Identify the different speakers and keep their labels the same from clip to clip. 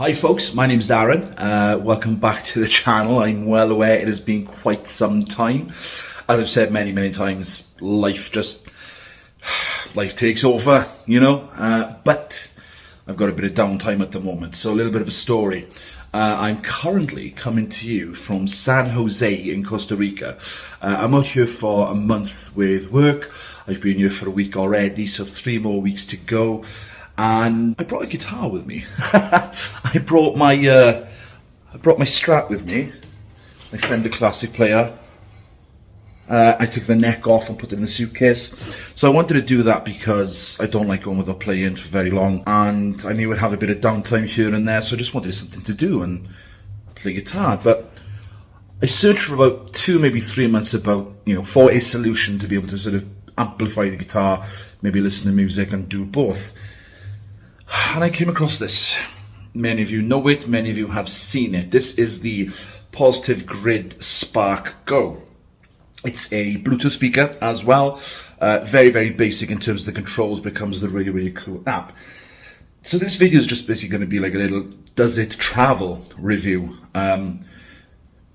Speaker 1: Hi folks, my name's Darren. Welcome back to the channel. I'm well aware it has been quite some time. As I've said many times, life takes over, but I've got a bit of downtime at the moment. So a little bit of a story. I'm currently coming to you from San José in Costa Rica. I'm out here for a month with work. I've been here for a week already, so 3 more weeks to go. And I brought a guitar with me. I brought my Strat with me. My Fender Classic player. I took the neck off and put it in the suitcase. So I wanted to do that because I don't like going without playing for very long, and I knew I'd have a bit of downtime here and there, so I just wanted something to do and play guitar. But I searched for about 2, maybe 3 months for a solution to be able to sort of amplify the guitar, maybe listen to music and do both. And I came across this. Many of you know it, many of you have seen it. This is the Positive Grid Spark Go. It's a Bluetooth speaker as well. Very basic in terms of the controls, becomes the really cool app. So this video is just basically going to be like a little does it travel review.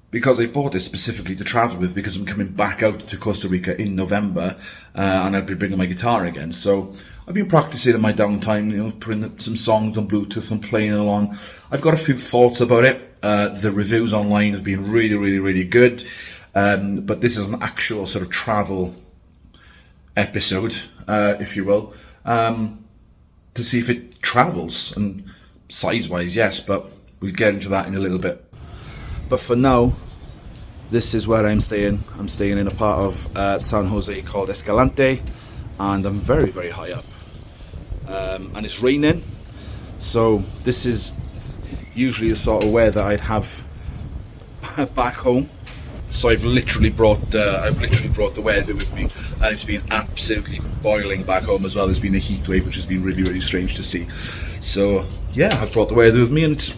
Speaker 1: Because I bought it specifically to travel with, because I'm coming back out to Costa Rica in November, and I'll be bringing my guitar again. So I've been practicing in my downtime, putting some songs on Bluetooth and playing along. I've got a few thoughts about it. The reviews online have been really good, but this is an actual sort of travel episode, if you will, to see if it travels. And size-wise, yes, but we'll get into that in a little bit. But for now, this is where I'm staying. I'm staying in a part of San Jose called Escalante, and I'm very high up. And it's raining, so this is usually the sort of weather I'd have back home. So I've literally brought the weather with me, and it's been absolutely boiling back home as well. There's been a heat wave, which has been really strange to see. So yeah, I've brought the weather with me, and it's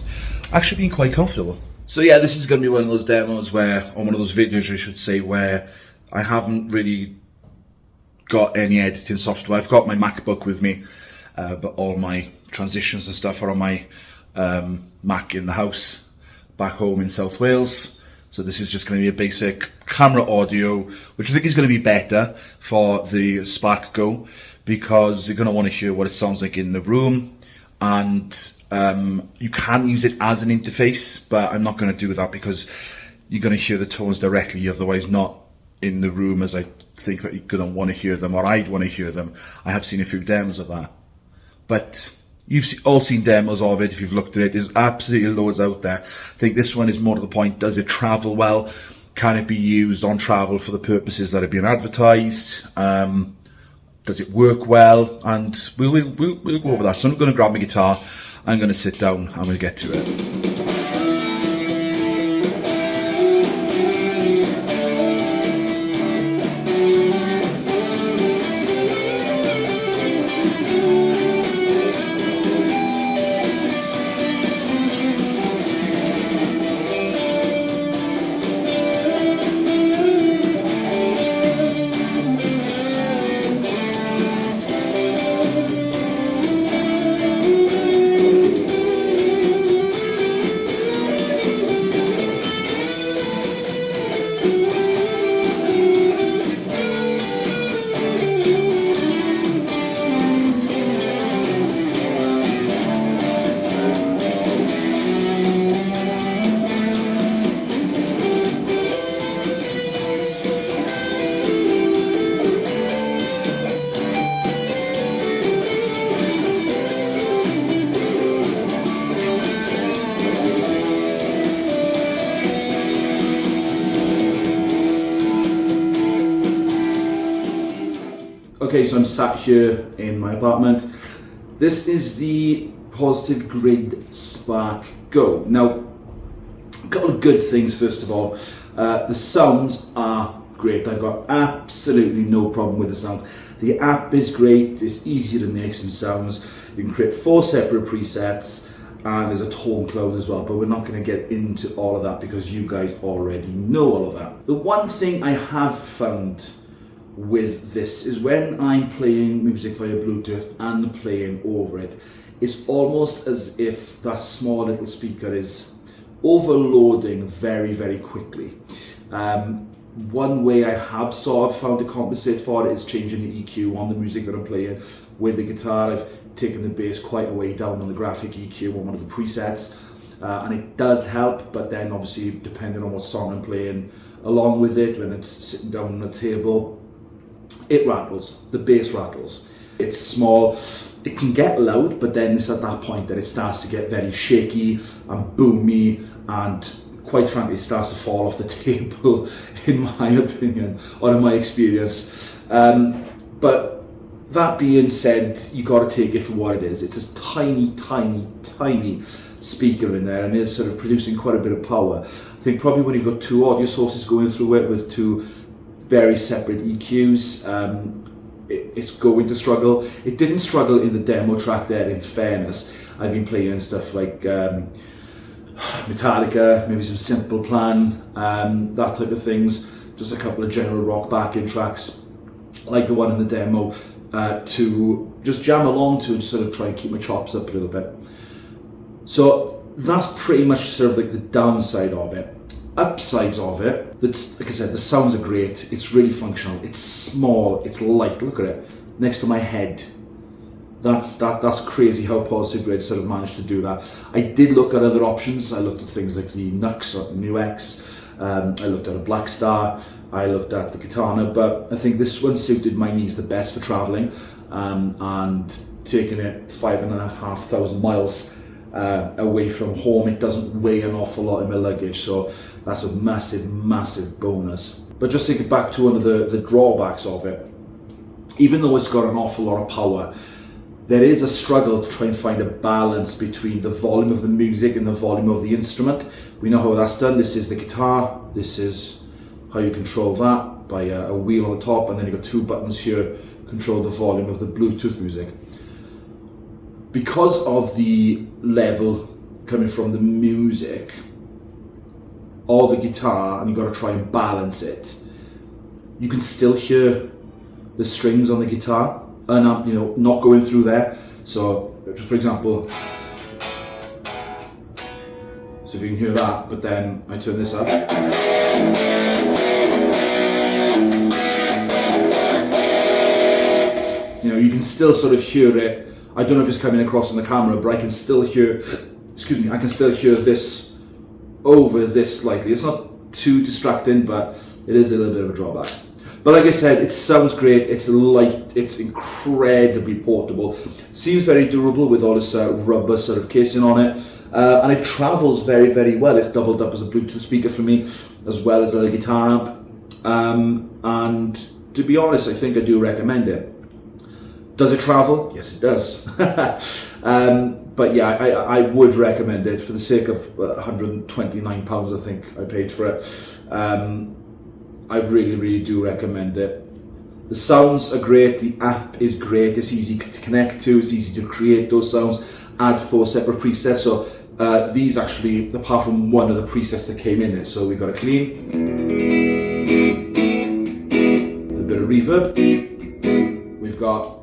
Speaker 1: actually been quite comfortable. So yeah, this is going to be one of those demos or one of those videos I should say, where I haven't really got any editing software. I've got my MacBook with me, but all my transitions and stuff are on my Mac in the house back home in South Wales. So this is just going to be a basic camera audio, which I think is going to be better for the Spark Go, because you're going to want to hear what it sounds like in the room. And you can use it as an interface, but I'm not going to do that because you're going to hear the tones directly, otherwise not in the room as I think that you're going to want to hear them, or I'd want to hear them. I have seen a few demos of that, but you've all seen demos of it if you've looked at it. There's absolutely loads out there. I think this one is more to the point. Does it travel well? Can it be used on travel for the purposes that are being advertised? Does it work well? And we'll go over that. So I'm going to grab my guitar, I'm going to sit down, I'm going to get to it. Okay, so I'm sat here in my apartment. This is the Positive Grid Spark Go. Now, a couple of good things first of all. The sounds are great. I've got absolutely no problem with the sounds. The app is great. It's easy to make some sounds. You can create 4 separate presets, and there's a tone cloud as well, but we're not going to get into all of that because you guys already know all of that. The one thing I have found with this is when I'm playing music via Bluetooth and playing over it, it's almost as if that small little speaker is overloading very, very quickly. One way I have sort of found to compensate for it is changing the EQ on the music that I'm playing. With the guitar, I've taken the bass quite a way down on the graphic EQ on one of the presets, and it does help, but then obviously depending on what song I'm playing along with it, when it's sitting down on the table, it rattles, the bass rattles. It's small, it can get loud, but then it's at that point that it starts to get very shaky and boomy, and quite frankly it starts to fall off the table in my opinion, or in my experience. But that being said, you got to take it for what it is. It's a tiny, tiny, tiny speaker in there, and it's sort of producing quite a bit of power. I think probably when you've got two audio sources going through it with two very separate EQs, it's going to struggle. It didn't struggle in the demo track there, in fairness. I've been playing stuff like Metallica, maybe some Simple Plan, that type of things, just a couple of general rock backing tracks like the one in the demo, to just jam along to and sort of try and keep my chops up a little bit. So that's pretty much sort of like the downside of it. Upsides of it, that's, like I said, the sounds are great, it's really functional, it's small, it's light, look at it, next to my head. That's crazy how Positive Grid sort of managed to do that. I did look at other options. I looked at things like the Nux or NUX, I looked at a Black Star, I looked at the Katana, but I think this one suited my needs the best for travelling, and taking it 5,500 miles away from home. It doesn't weigh an awful lot in my luggage, so that's a massive, massive bonus. But just thinking back to one of the drawbacks of it, even though it's got an awful lot of power, there is a struggle to try and find a balance between the volume of the music and the volume of the instrument. We know how that's done. This is the guitar, this is how you control that, by a wheel on the top, and then you've got two buttons here, control the volume of the Bluetooth music. Because of the level coming from the music or the guitar, and you've got to try and balance it, you can still hear the strings on the guitar, and not going through there. So, for example, so if you can hear that, but then I turn this up, you can still sort of hear it. I don't know if it's coming across on the camera, but I can still hear, I can still hear this over this slightly. It's not too distracting, but it is a little bit of a drawback. But like I said, it sounds great, it's light, it's incredibly portable, seems very durable with all this rubber sort of casing on it, and it travels very, very well. It's doubled up as a Bluetooth speaker for me, as well as a guitar amp, and to be honest, I think I do recommend it. Does it travel? Yes, it does. But yeah, I would recommend it for the sake of £129, I think I paid for it. I really, really do recommend it. The sounds are great, the app is great, it's easy to connect to, it's easy to create those sounds, add 4 separate presets. So these actually, apart from one of the presets that came in it, so we've got a clean, a bit of reverb, we've got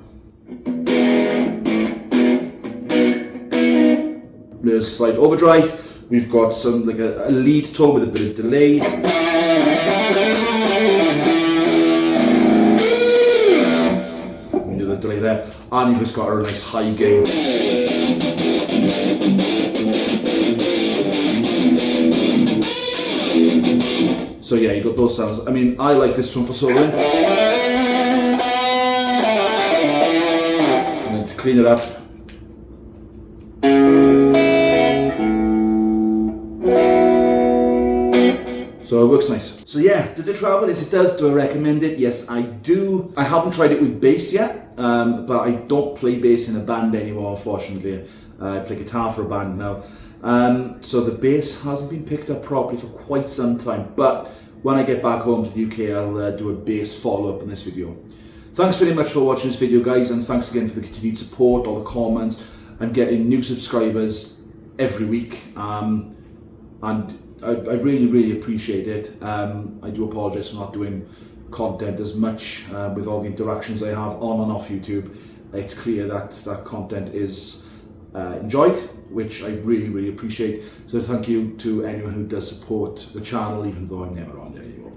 Speaker 1: there's a slight overdrive, we've got some like a lead tone with a bit of delay. The delay there, and you've just got a nice high gain. So yeah, you got those sounds. I mean, I like this one for soloing. And then to clean it up, so it works nice. So yeah, does it travel? Yes, it does. Do I recommend it? Yes, I do. I haven't tried it with bass yet, but I don't play bass in a band anymore, unfortunately. I play guitar for a band now. So the bass hasn't been picked up properly for quite some time, but when I get back home to the UK, I'll do a bass follow-up on this video. Thanks very much for watching this video, guys, and thanks again for the continued support, all the comments. I'm getting new subscribers every week, and I really, really appreciate it. I do apologise for not doing content as much with all the interactions I have on and off YouTube. It's clear that that content is enjoyed, which I really, really appreciate. So thank you to anyone who does support the channel, even though I'm never on there anymore.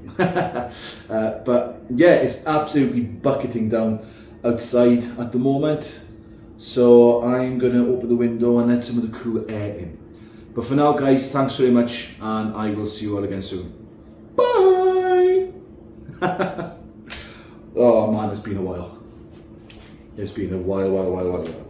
Speaker 1: But yeah, it's absolutely bucketing down outside at the moment. So I'm going to open the window and let some of the cool air in. But for now, guys, thanks very much, and I will see you all again soon. Bye! Oh man, it's been a while. It's been a while.